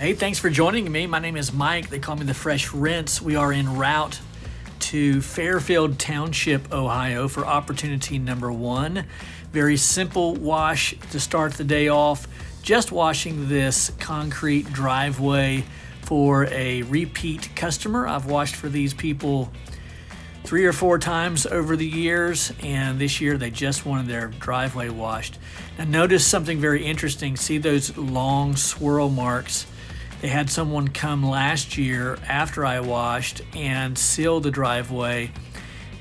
Hey, thanks for joining me. My name is Mike. They call me the Fresh Rinse. We are en route to Fairfield Township, Ohio for opportunity number 1. Very simple wash to start the day off. Just washing this concrete driveway for a repeat customer. I've washed for these people 3 or 4 times over the years, and this year they just wanted their driveway washed. Now notice something very interesting. See those long swirl marks? They had someone come last year after I washed and seal the driveway,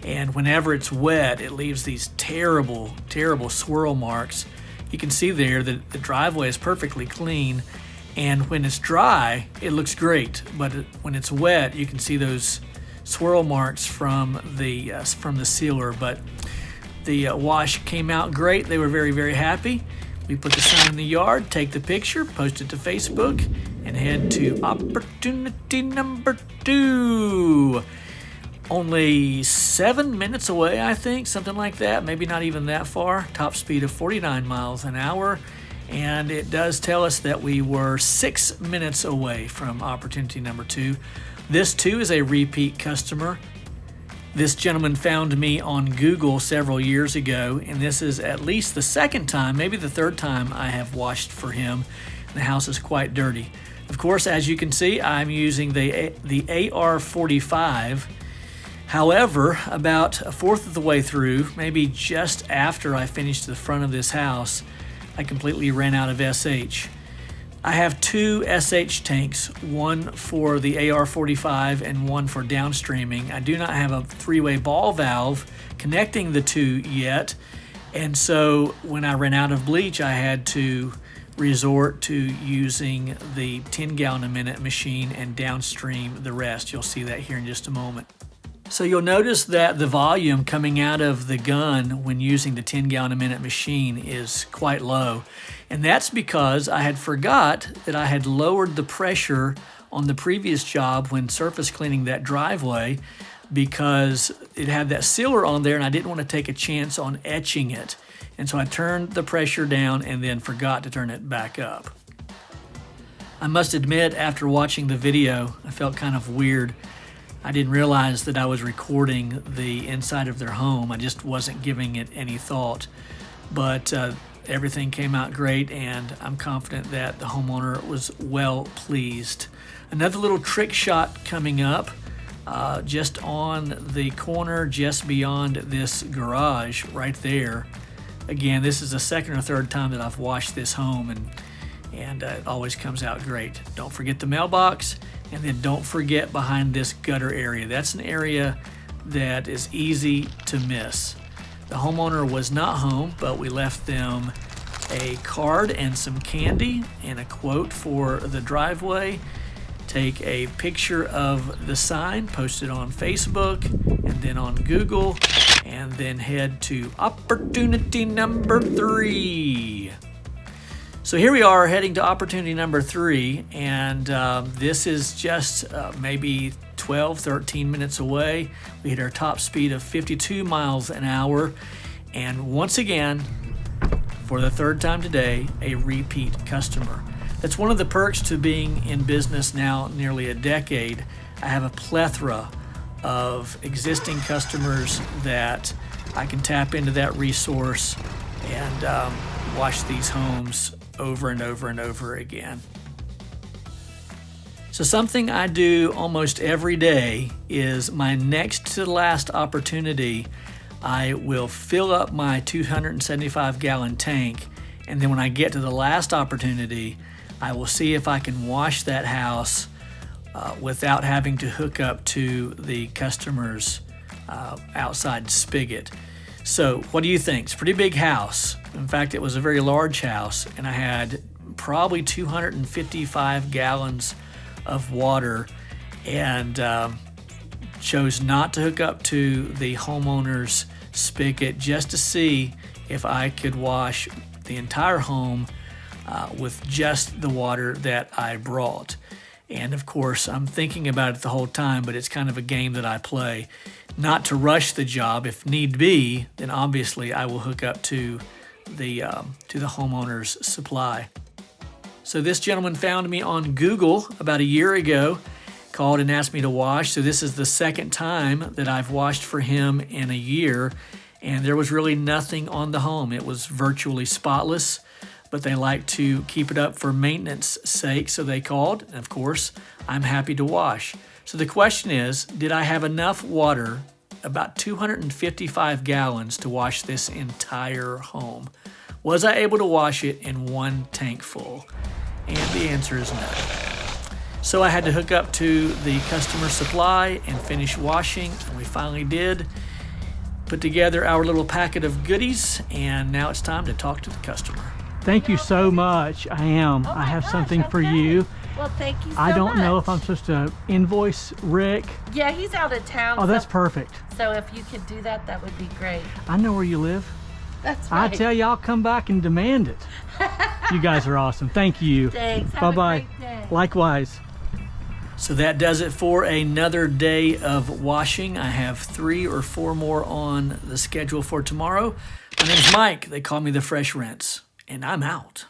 and whenever it's wet it leaves these terrible swirl marks. You can see there that the driveway is perfectly clean, and when it's dry it looks great, but when it's wet you can see those swirl marks from the sealer. But the wash came out great. They were very happy. We put the sign in the yard, take the picture, post it to Facebook, and head to opportunity number 2. Only 7 minutes away, I think, something like that, maybe not even that far. Top speed of 49 miles an hour. And it does tell us that we were 6 minutes away from opportunity number 2. This too is a repeat customer. This gentleman found me on Google several years ago, and this is at least the second time, maybe the third time I have washed for him. The house is quite dirty. Of course, as you can see, I'm using the AR45. However, about a fourth of the way through, maybe just after I finished the front of this house, I completely ran out of SH. I have 2 SH tanks, one for the AR45 and one for downstreaming. I do not have a 3-way ball valve connecting the 2 yet, and so when I ran out of bleach, I had to resort to using the 10-gallon a minute machine and downstream the rest. You'll see that here in just a moment. So you'll notice that the volume coming out of the gun when using the 10-gallon a minute machine is quite low. And that's because I had forgot that I had lowered the pressure on the previous job when surface cleaning that driveway, because it had that sealer on there and I didn't want to take a chance on etching it. And so I turned the pressure down and then forgot to turn it back up. I must admit, after watching the video, I felt kind of weird. I didn't realize that I was recording the inside of their home. I just wasn't giving it any thought. But everything came out great, and I'm confident that the homeowner was well pleased. Another little trick shot coming up just on the corner just beyond this garage right there. Again, this is the second or third time that I've washed this home, and it always comes out great. Don't forget the mailbox. And then don't forget behind this gutter area. That's an area that is easy to miss. The homeowner was not home, but we left them a card and some candy and a quote for the driveway. Take a picture of the sign, post it on Facebook and then on Google, and then head to opportunity number 3. So here we are heading to opportunity number 3, and this is just maybe 12, 13 minutes away. We hit our top speed of 52 miles an hour, and once again, for the third time today, a repeat customer. That's one of the perks to being in business now nearly a decade. I have a plethora of existing customers that I can tap into that resource and wash these homes over and over and over again. So something I do almost every day is my next to last opportunity, I will fill up my 275-gallon tank, and then when I get to the last opportunity, I will see if I can wash that house without having to hook up to the customer's outside spigot. So what do you think? It's a pretty big house. In fact, it was a very large house, and I had probably 255 gallons of water, and chose not to hook up to the homeowner's spigot just to see if I could wash the entire home with just the water that I brought. And of course, I'm thinking about it the whole time, but it's kind of a game that I play. Not to rush the job. If need be, then obviously I will hook up to the homeowner's supply. So this gentleman found me on Google about a year ago, called and asked me to wash. So this is the second time that I've washed for him in a year, and there was really nothing on the home. It was virtually spotless, but they like to keep it up for maintenance sake, so they called, and of course, I'm happy to wash. So the question is, did I have enough water, about 255 gallons, to wash this entire home? Was I able to wash it in one tank full? And the answer is no. So I had to hook up to the customer supply and finish washing, and we finally did. Put together our little packet of goodies, and now it's time to talk to the customer. Thank you so much. I have something for you. Well, thank you so much. I don't know if I'm supposed to invoice Rick. Yeah, he's out of town. Oh, that's perfect. So if you could do that, that would be great. I know where you live. That's right. I tell you, I'll come back and demand it. You guys are awesome. Thank you. Thanks. Bye-bye. Have a great day. Likewise. So that does it for another day of washing. I have 3 or 4 more on the schedule for tomorrow. My name's Mike. They call me the Fresh Rinse, and I'm out.